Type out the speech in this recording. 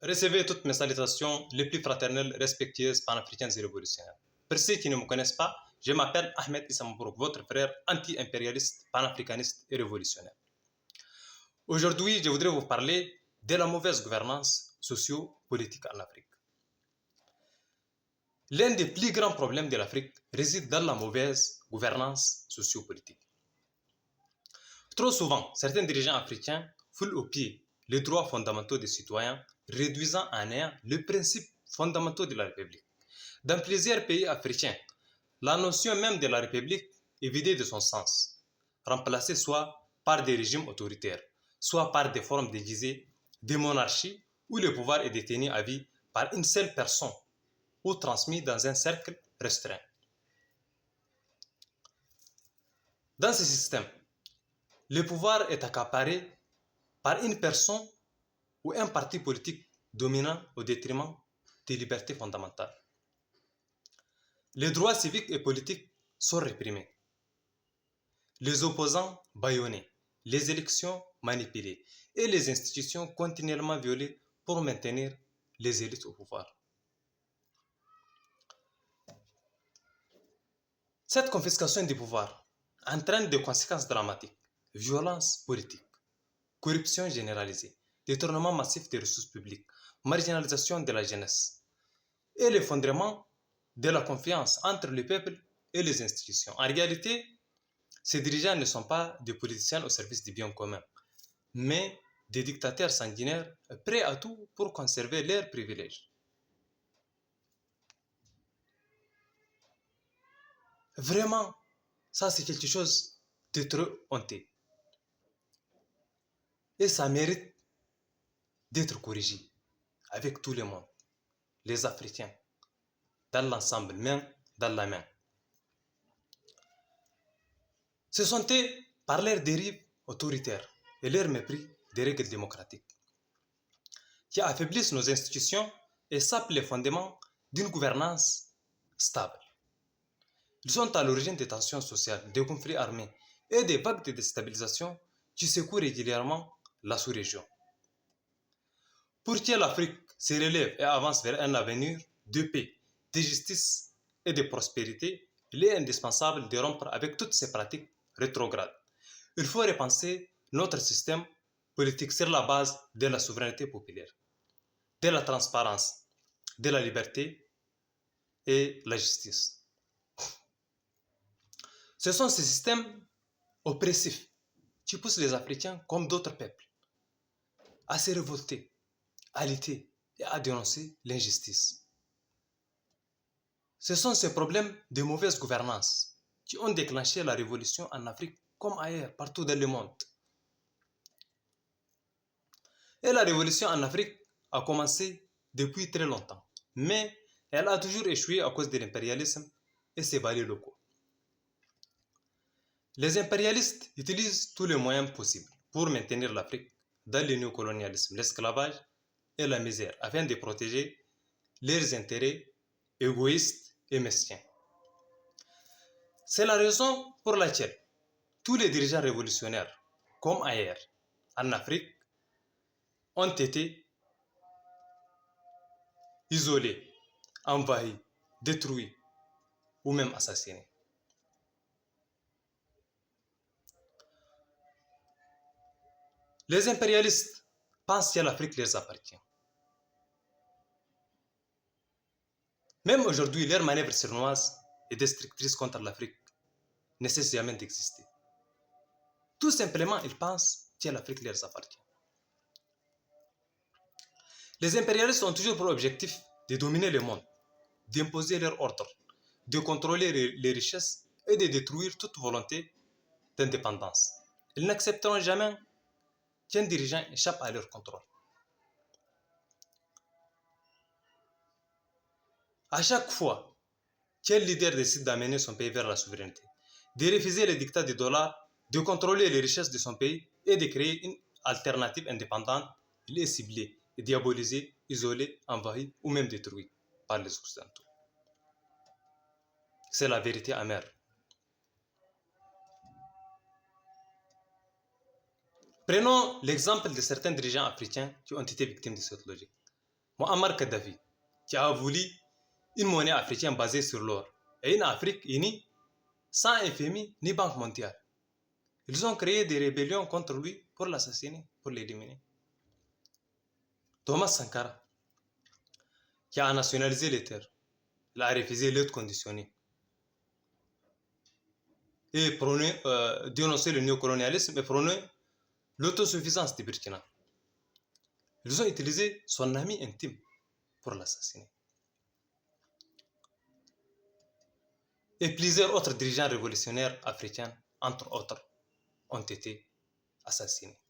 Recevez toutes mes salutations les plus fraternelles, respectueuses, panafricaines et révolutionnaires. Pour ceux qui ne me connaissent pas, je m'appelle Ahmed Issa Mabrouk, votre frère anti-impérialiste, panafricaniste et révolutionnaire. Aujourd'hui, je voudrais vous parler de la mauvaise gouvernance socio-politique en Afrique. L'un des plus grands problèmes de l'Afrique réside dans la mauvaise gouvernance socio-politique. Trop souvent, certains dirigeants africains foulent aux pieds les droits fondamentaux des citoyens, réduisant à néant les principes fondamentaux de la République. Dans plusieurs pays africains, la notion même de la République est vidée de son sens, remplacée soit par des régimes autoritaires, soit par des formes déguisées de monarchie où le pouvoir est détenu à vie par une seule personne ou transmis dans un cercle restreint. Dans ce système, le pouvoir est accaparé par une personne ou un parti politique dominant au détriment des libertés fondamentales. Les droits civiques et politiques sont réprimés, les opposants bâillonnés, les élections manipulées et les institutions continuellement violées pour maintenir les élites au pouvoir. Cette confiscation du pouvoir entraîne des conséquences dramatiques: violence politique, corruption généralisée, détournement massif des ressources publiques, marginalisation de la jeunesse et l'effondrement de la confiance entre le peuple et les institutions. En réalité, ces dirigeants ne sont pas des politiciens au service du bien commun, mais des dictateurs sanguinaires prêts à tout pour conserver leurs privilèges. Vraiment, ça c'est quelque chose de trop honteux. Et ça mérite d'être corrigé avec tout le monde, les Africains, dans l'ensemble, main dans la main. Ce sont eux, par leur dérive autoritaire et leur mépris des règles démocratiques, qui affaiblissent nos institutions et sapent les fondements d'une gouvernance stable. Ils sont à l'origine des tensions sociales, des conflits armés et des vagues de déstabilisation qui secouent régulièrement la sous-région. Pour que l'Afrique se relève et avance vers un avenir de paix, de justice et de prospérité, il est indispensable de rompre avec toutes ces pratiques rétrogrades. Il faut repenser notre système politique sur la base de la souveraineté populaire, de la transparence, de la liberté et la justice. Ce sont ces systèmes oppressifs qui poussent les Africains, comme d'autres peuples, à se révolter, à lutter et à dénoncer l'injustice. Ce sont ces problèmes de mauvaise gouvernance qui ont déclenché la révolution en Afrique comme ailleurs, partout dans le monde. Et la révolution en Afrique a commencé depuis très longtemps, mais elle a toujours échoué à cause de l'impérialisme et ses valeurs locaux. Les impérialistes utilisent tous les moyens possibles pour maintenir l'Afrique dans le néocolonialisme, l'esclavage et la misère, afin de protéger leurs intérêts égoïstes et mesquins. C'est la raison pour laquelle tous les dirigeants révolutionnaires, comme ailleurs, en Afrique, ont été isolés, envahis, détruits ou même assassinés. Les impérialistes pensent que l'Afrique leur appartient. Même aujourd'hui, leur manœuvre sournoise et destructrice contre l'Afrique ne cesse jamais d'exister. Tout simplement, ils pensent que l'Afrique leur appartient. Les impérialistes ont toujours pour objectif de dominer le monde, d'imposer leur ordre, de contrôler les richesses et de détruire toute volonté d'indépendance. Ils n'accepteront jamais qu'un dirigeant échappe à leur contrôle. À chaque fois qu'un leader décide d'amener son pays vers la souveraineté, de refuser les dictats du dollar, de contrôler les richesses de son pays et de créer une alternative indépendante, il est ciblé et diabolisé, isolé, envahi ou même détruit par les Occidentaux. C'est la vérité amère. Prenons l'exemple de certains dirigeants africains qui ont été victimes de cette logique. Muammar Kadhafi, qui a voulu une monnaie africaine basée sur l'or et une Afrique unie sans FMI ni Banque mondiale. Ils ont créé des rébellions contre lui pour l'assassiner, pour l'éliminer. Thomas Sankara, qui a nationalisé les terres, il a refusé l'aide conditionnée et dénoncé le néocolonialisme et prôné l'autosuffisance du Burkina. Ils ont utilisé son ami intime pour l'assassiner. Et plusieurs autres dirigeants révolutionnaires africains, entre autres, ont été assassinés.